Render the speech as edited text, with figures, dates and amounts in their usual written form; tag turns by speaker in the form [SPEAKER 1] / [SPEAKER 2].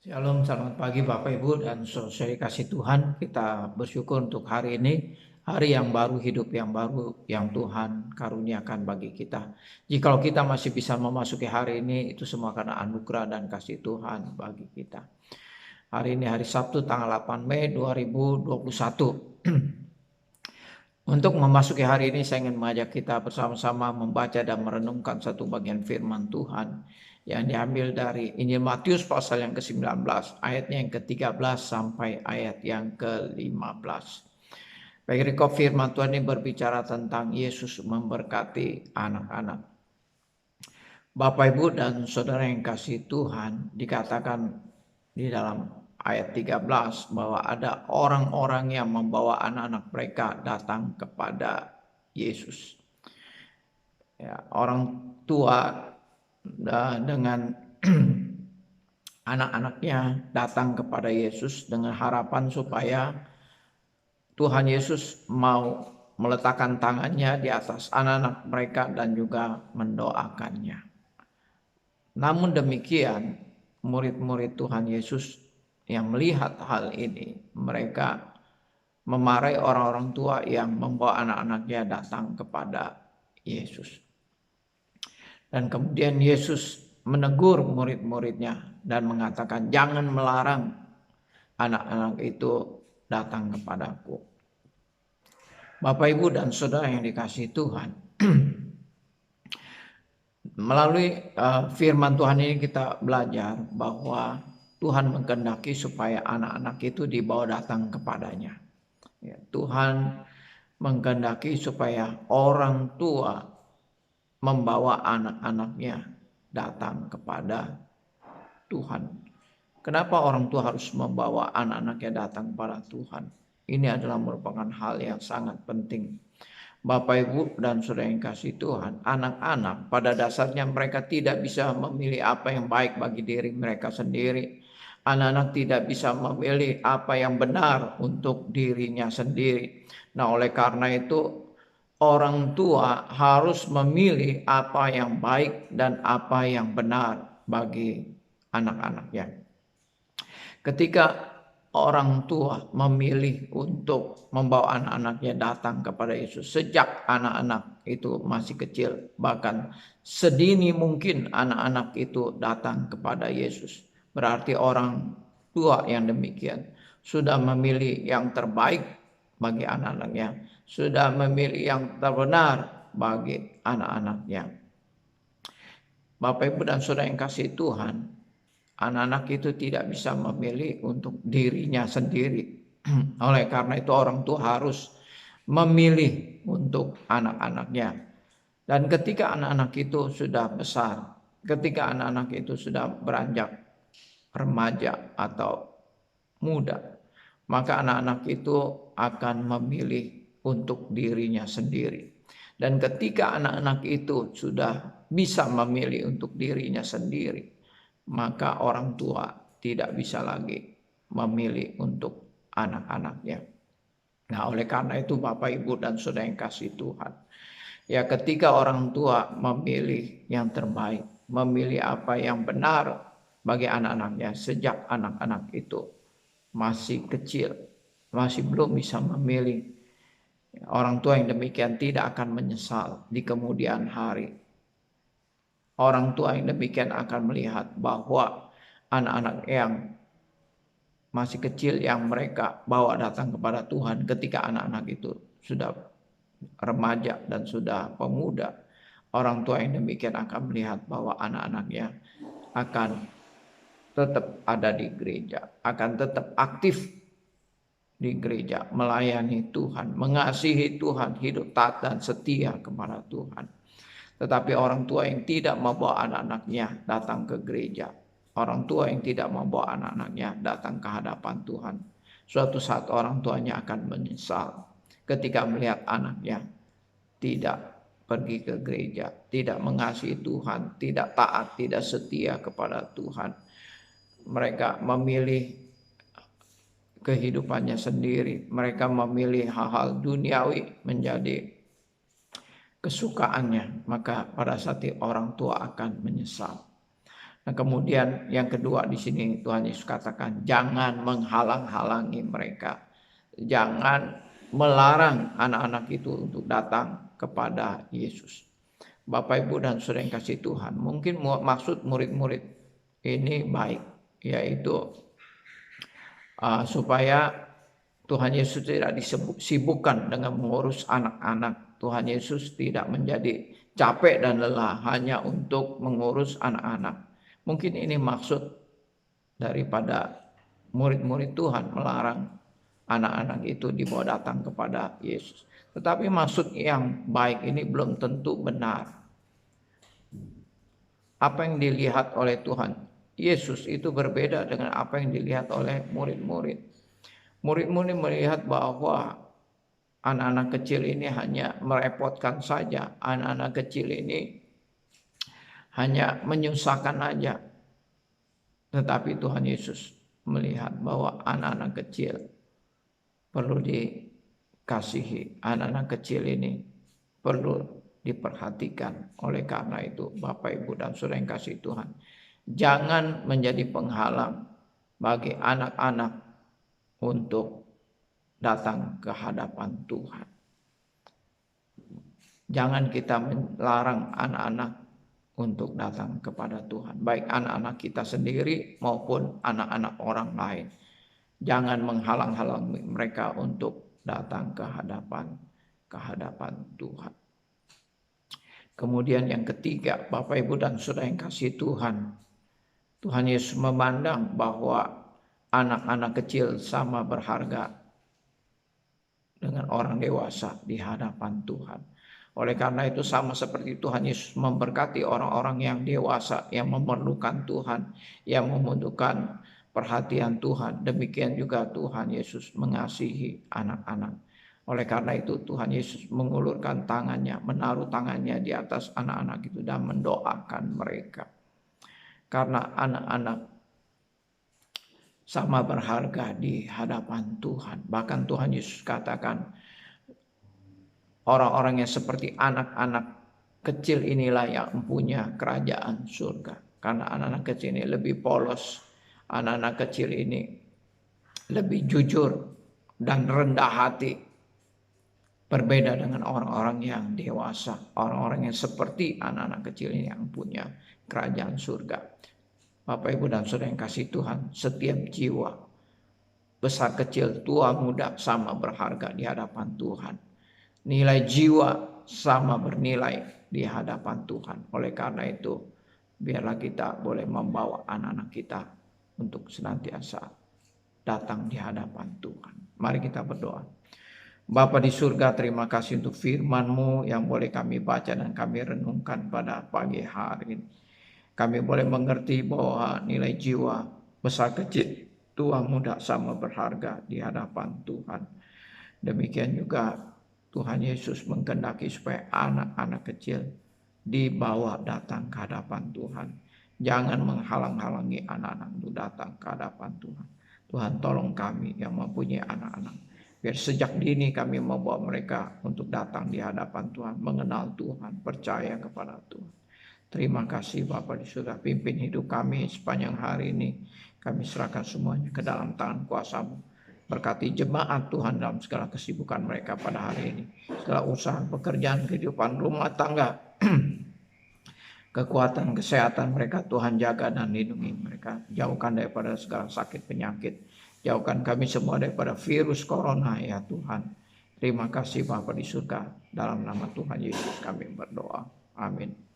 [SPEAKER 1] Shalom, selamat pagi Bapak Ibu dan saudara kasih Tuhan. Kita bersyukur untuk hari ini, hari yang baru, hidup yang baru yang Tuhan karuniakan bagi kita. Jikalau kita masih bisa memasuki hari ini, itu semua karena anugerah dan kasih Tuhan bagi kita. Hari ini hari Sabtu tanggal 8 Mei 2021. Untuk memasuki hari ini saya ingin mengajak kita bersama-sama membaca dan merenungkan satu bagian firman Tuhan yang diambil dari Injil Matius pasal yang ke-19 ayatnya yang ke-13 sampai ayat yang ke-15. Perikop firman Tuhan ini berbicara tentang Yesus memberkati anak-anak. Bapak Ibu dan saudara yang kasih Tuhan, dikatakan di dalam ayat 13 bahwa ada orang-orang yang membawa anak-anak mereka datang kepada Yesus. Ya, orang tua dengan anak-anaknya datang kepada Yesus dengan harapan supaya Tuhan Yesus mau meletakkan tangannya di atas anak-anak mereka dan juga mendoakannya. Namun demikian, murid-murid Tuhan Yesus yang melihat hal ini, mereka memarahi orang-orang tua yang membawa anak-anaknya datang kepada Yesus. Dan kemudian Yesus menegur murid-muridnya dan mengatakan, jangan melarang anak-anak itu datang kepadaku. Bapak, Ibu, dan saudara yang dikasihi Tuhan, melalui firman Tuhan ini kita belajar bahwa Tuhan mengkehendaki supaya anak-anak itu dibawa datang kepadanya. Ya, Tuhan mengkehendaki supaya orang tua membawa anak-anaknya datang kepada Tuhan. Kenapa orang tua harus membawa anak-anaknya datang kepada Tuhan? Ini adalah merupakan hal yang sangat penting. Bapak, Ibu, dan saudara yang kasih Tuhan, anak-anak pada dasarnya mereka tidak bisa memilih apa yang baik bagi diri mereka sendiri. Anak-anak tidak bisa memilih apa yang benar untuk dirinya sendiri. Nah, oleh karena itu orang tua harus memilih apa yang baik dan apa yang benar bagi anak-anaknya. Ketika orang tua memilih untuk membawa anak-anaknya datang kepada Yesus sejak anak-anak itu masih kecil, bahkan sedini mungkin anak-anak itu datang kepada Yesus. Berarti orang tua yang demikian sudah memilih yang terbaik bagi anak-anaknya, sudah memilih yang terbenar bagi anak-anaknya. Bapak, Ibu, dan saudara yang kasih Tuhan, anak-anak itu tidak bisa memilih untuk dirinya sendiri. Oleh karena itu orang tua harus memilih untuk anak-anaknya. Dan ketika anak-anak itu sudah besar, ketika anak-anak itu sudah beranjak remaja atau muda, maka anak-anak itu akan memilih untuk dirinya sendiri. Dan ketika anak-anak itu sudah bisa memilih untuk dirinya sendiri, maka orang tua tidak bisa lagi memilih untuk anak-anaknya. Nah, oleh karena itu Bapak, Ibu, dan saudara yang kasih Tuhan, ya ketika orang tua memilih yang terbaik, memilih apa yang benar bagi anak-anaknya sejak anak-anak itu masih kecil, masih belum bisa memilih, orang tua yang demikian tidak akan menyesal di kemudian hari. Orang tua yang demikian akan melihat bahwa anak-anak yang masih kecil yang mereka bawa datang kepada Tuhan ketika anak-anak itu sudah remaja dan sudah pemuda, orang tua yang demikian akan melihat bahwa anak-anaknya akan tetap ada di gereja, akan tetap aktif di gereja, melayani Tuhan, mengasihi Tuhan, hidup taat dan setia kepada Tuhan. Tetapi orang tua yang tidak membawa anak-anaknya datang ke gereja, orang tua yang tidak membawa anak-anaknya datang ke hadapan Tuhan, suatu saat orang tuanya akan menyesal ketika melihat anaknya tidak pergi ke gereja, tidak mengasihi Tuhan, tidak taat, tidak setia kepada Tuhan. Mereka memilih kehidupannya sendiri, mereka memilih hal-hal duniawi menjadi kesukaannya, maka pada saat itu orang tua akan menyesal. Nah, kemudian yang kedua di sini Tuhan Yesus katakan, jangan menghalang-halangi mereka. Jangan melarang anak-anak itu untuk datang kepada Yesus. Bapak, Ibu, dan Saudara yang kasih Tuhan, mungkin maksud murid-murid ini baik, yaitu supaya Tuhan Yesus tidak disibukkan dengan mengurus anak-anak. Tuhan Yesus tidak menjadi capek dan lelah hanya untuk mengurus anak-anak. Mungkin ini maksud daripada murid-murid Tuhan melarang anak-anak itu dibawa datang kepada Yesus. Tetapi maksud yang baik ini belum tentu benar. Apa yang dilihat oleh Tuhan Yesus itu berbeda dengan apa yang dilihat oleh murid-murid. Murid-murid melihat bahwa anak-anak kecil ini hanya merepotkan saja. Anak-anak kecil ini hanya menyusahkan aja. Tetapi Tuhan Yesus melihat bahwa anak-anak kecil perlu dikasihi. Anak-anak kecil ini perlu diperhatikan. Oleh karena itu, Bapak, Ibu, dan Saudara yang kasih Tuhan, jangan menjadi penghalang bagi anak-anak untuk datang ke hadapan Tuhan. Jangan kita melarang anak-anak untuk datang kepada Tuhan, baik anak-anak kita sendiri maupun anak-anak orang lain. Jangan menghalang-halangi mereka untuk datang ke hadapan Tuhan. Kemudian yang ketiga, Bapak, Ibu, dan Saudara yang kasih Tuhan, Tuhan Yesus memandang bahwa anak-anak kecil sama berharga dengan orang dewasa di hadapan Tuhan. Oleh karena itu, sama seperti Tuhan Yesus memberkati orang-orang yang dewasa, yang memerlukan Tuhan, yang membutuhkan perhatian Tuhan, demikian juga Tuhan Yesus mengasihi anak-anak. Oleh karena itu, Tuhan Yesus mengulurkan tangannya, menaruh tangannya di atas anak-anak itu dan mendoakan mereka. Karena anak-anak sama berharga di hadapan Tuhan. Bahkan Tuhan Yesus katakan, orang-orang yang seperti anak-anak kecil inilah yang mempunyai kerajaan surga. Karena anak-anak kecil ini lebih polos, anak-anak kecil ini lebih jujur dan rendah hati. Berbeda dengan orang-orang yang dewasa, orang-orang yang seperti anak-anak kecil ini yang punya kerajaan surga. Bapak, Ibu, dan Saudara yang kasih Tuhan, setiap jiwa, besar kecil, tua muda, sama berharga di hadapan Tuhan. Nilai jiwa sama bernilai di hadapan Tuhan. Oleh karena itu, biarlah kita boleh membawa anak-anak kita untuk senantiasa datang di hadapan Tuhan. Mari kita berdoa. Bapa di surga, terima kasih untuk firman-Mu yang boleh kami baca dan kami renungkan pada pagi hari ini. Kami boleh mengerti bahwa nilai jiwa, besar kecil, tua muda sama berharga di hadapan Tuhan. Demikian juga Tuhan Yesus mengkehendaki supaya anak-anak kecil dibawa datang ke hadapan Tuhan. Jangan menghalang-halangi anak-anak untuk datang ke hadapan Tuhan. Tuhan, tolong kami yang mempunyai anak-anak. Biar sejak dini kami membawa mereka untuk datang di hadapan Tuhan, mengenal Tuhan, percaya kepada Tuhan. Terima kasih Bapa di surga, pimpin hidup kami sepanjang hari ini. Kami serahkan semuanya ke dalam tangan kuasa-Mu. Berkati jemaat Tuhan dalam segala kesibukan mereka pada hari ini. Segala usaha, pekerjaan, kehidupan rumah tangga, kekuatan, kesehatan mereka Tuhan jaga dan lindungi mereka. Jauhkan daripada segala sakit penyakit. Jauhkan kami semua daripada virus corona ya Tuhan. Terima kasih Bapa di surga. Dalam nama Tuhan Yesus kami berdoa. Amin.